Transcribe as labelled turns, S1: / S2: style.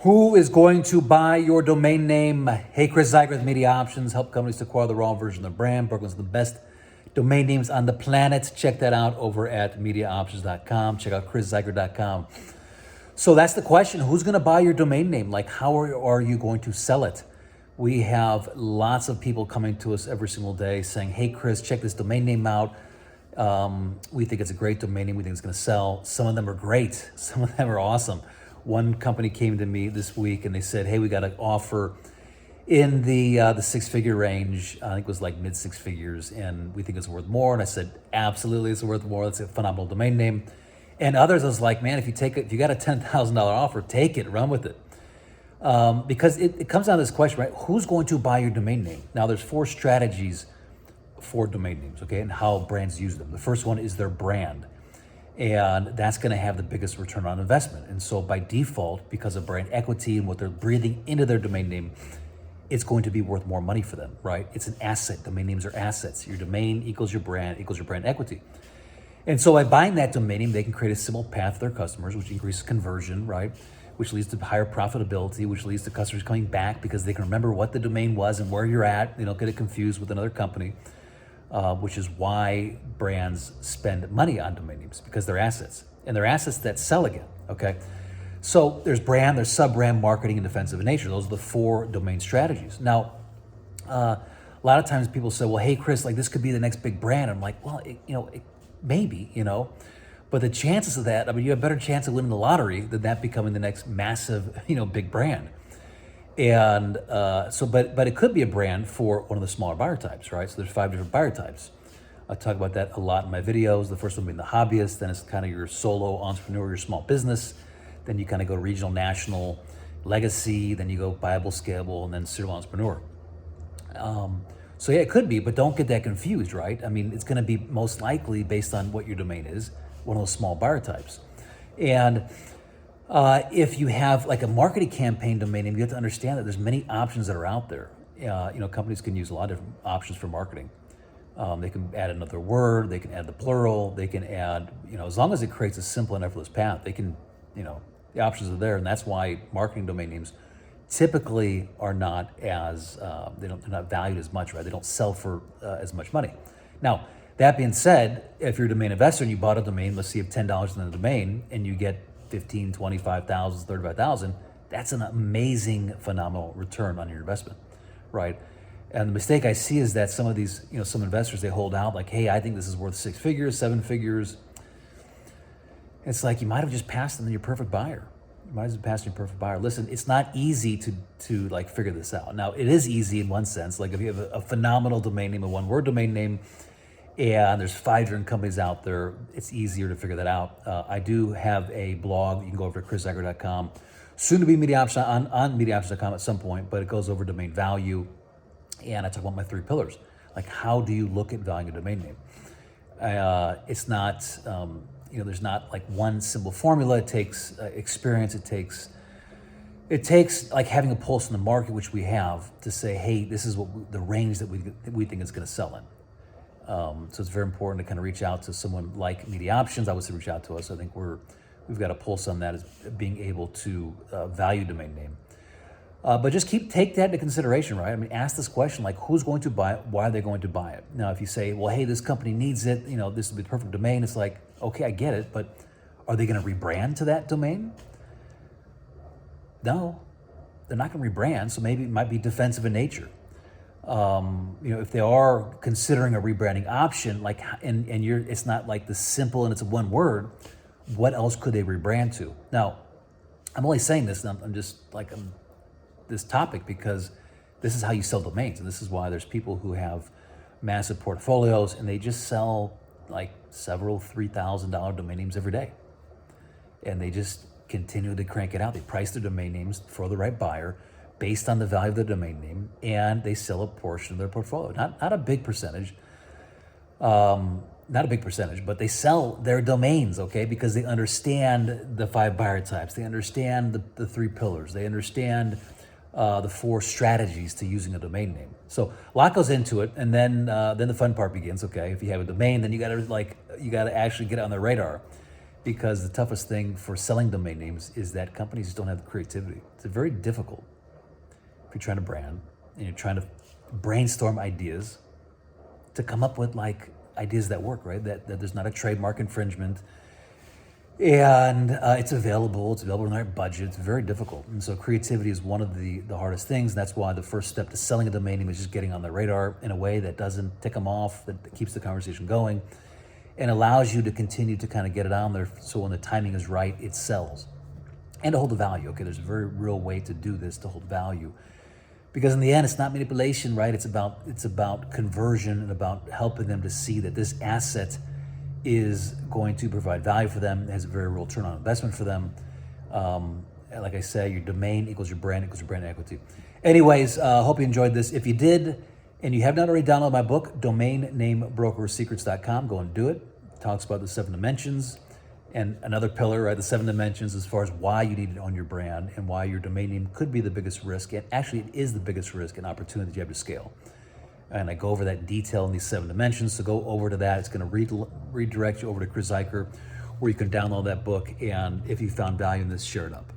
S1: Who is going to buy your domain name? Hey, Chris Zuiker with Media Options. Help companies to acquire the wrong version of their brand. Brooklyn's the best domain names on the planet. Check that out over at MediaOptions.com. Check out ChrisZuiker.com. So that's the question. Who's going to buy your domain name? Like, how are you going to sell it? We have lots of people coming to us every single day saying, hey, Chris, check this domain name out. We think it's a great domain name. We think it's going to sell. Some of them are great. Some of them are awesome. One company came to me this week and they said, hey, we got an offer in the six-figure range. I think it was like mid six figures, and we think it's worth more. And I said, absolutely, it's worth more. That's a phenomenal domain name. And others, I was like, man, if you got a $10,000 offer, take it, run with it. Because it comes down to this question, right? Who's going to buy your domain name? Now, there's 4 strategies for domain names, okay, and how brands use them. The first one is their brand. And that's going to have the biggest return on investment. And so by default, because of brand equity and what they're breathing into their domain name, it's going to be worth more money for them, right? It's an asset. Domain names are assets. Your domain equals your brand equity. And so by buying that domain name, they can create a simple path for their customers, which increases conversion, right? Which leads to higher profitability, which leads to customers coming back because they can remember what the domain was and where you're at. They don't get it confused with another company. Which is why brands spend money on domain names, because they're assets, and they're assets that sell again, okay? So there's brand, there's sub-brand, marketing, and defensive in nature. Those are the 4 domain strategies. Now, a lot of times people say, well, hey, Chris, like this could be the next big brand. I'm like, well, maybe, but the chances of that, I mean, you have a better chance of winning the lottery than that becoming the next massive, big brand. And but it could be a brand for one of the smaller buyer types, right? So there's 5 different buyer types. I talk about that a lot in my videos. The first one being the hobbyist, then it's kind of your solo entrepreneur, your small business. Then you kind of go regional, national, legacy, then you go viable, scalable, and then serial entrepreneur. So yeah, it could be, but don't get that confused, right? I mean, it's going to be most likely based on what your domain is, one of those small buyer types. And if you have like a marketing campaign domain name, you have to understand that there's many options that are out there. Companies can use a lot of different options for marketing. They can add another word, they can add the plural, they can add, as long as it creates a simple and effortless path, they can, the options are there. And that's why marketing domain names typically are not as, they're not valued as much, right? They don't sell for as much money. Now, that being said, if you're a domain investor and you bought a domain, let's see, you have $10 in the domain and you get 15, 25,000, 35,000, that's an amazing, phenomenal return on your investment, right? And the mistake I see is that some of these, some investors, they hold out like, hey, I think this is worth 6 figures, 7 figures. It's like, you might have just passed on your perfect buyer. You might have passed your perfect buyer. Listen, it's not easy to like figure this out. Now, it is easy in one sense. Like if you have a phenomenal domain name, a one-word domain name, and there's 5 different companies out there, it's easier to figure that out. I do have a blog. You can go over to ChrisZuiker.com. Soon to be Media Options on MediaOptions.com at some point, but it goes over domain value. And I talk about my 3 pillars. Like, how do you look at valuing a domain name? It's not, there's not like one simple formula. It takes experience. It takes like having a pulse in the market, which we have, to say, hey, this is what the range that we think it's going to sell in. So it's very important to kind of reach out to someone like Media Options. I would say reach out to us. I think we've got a pulse on that, as being able to value domain name. But just take that into consideration, right? I mean, ask this question, like, who's going to buy it? Why are they going to buy it? Now, if you say, well, hey, this company needs it, this would be the perfect domain. It's like, okay, I get it, but are they going to rebrand to that domain? No, they're not going to rebrand. So maybe it might be defensive in nature. If they are considering a rebranding option, like, and it's not like the simple and it's a one word, what else could they rebrand to? Now, I'm only saying this, and I'm just like, this topic because this is how you sell domains. And this is why there's people who have massive portfolios and they just sell like several $3,000 domain names every day. And they just continue to crank it out. They price their domain names for the right buyer based on the value of the domain name, and they sell a portion of their portfolio. Not a big percentage, but they sell their domains, okay, because they understand the 5 buyer types. They understand the 3 pillars. They understand the 4 strategies to using a domain name. So a lot goes into it, and then the fun part begins. Okay, if you have a domain, then you got to actually get it on the radar, because the toughest thing for selling domain names is that companies just don't have the creativity. It's very difficult if you're trying to brand and you're trying to brainstorm ideas to come up with like ideas that work, right? That there's not a trademark infringement, and it's available in the right budget. It's very difficult. And so creativity is one of the hardest things. That's why the first step to selling a domain name is just getting on the radar in a way that doesn't tick them off, that keeps the conversation going, and allows you to continue to kind of get it on there so when the timing is right, it sells. And to hold the value. Okay, there's a very real way to do this, to hold value. Because in the end, it's not manipulation, right? It's about conversion and about helping them to see that this asset is going to provide value for them, has a very real return on investment for them. Like I say, your domain equals your brand equity. Anyways, hope you enjoyed this. If you did, and you have not already downloaded my book, DomainNameBrokerSecrets.com, go and do it. It talks about the 7 dimensions and another pillar, right? The 7 dimensions as far as why you need it on your brand and why your domain name could be the biggest risk. And actually, it is the biggest risk and opportunity that you have to scale. And I go over that detail in these 7 dimensions. So go over to that. It's going to redirect you over to Zuiker, where you can download that book. And if you found value in this, share it up.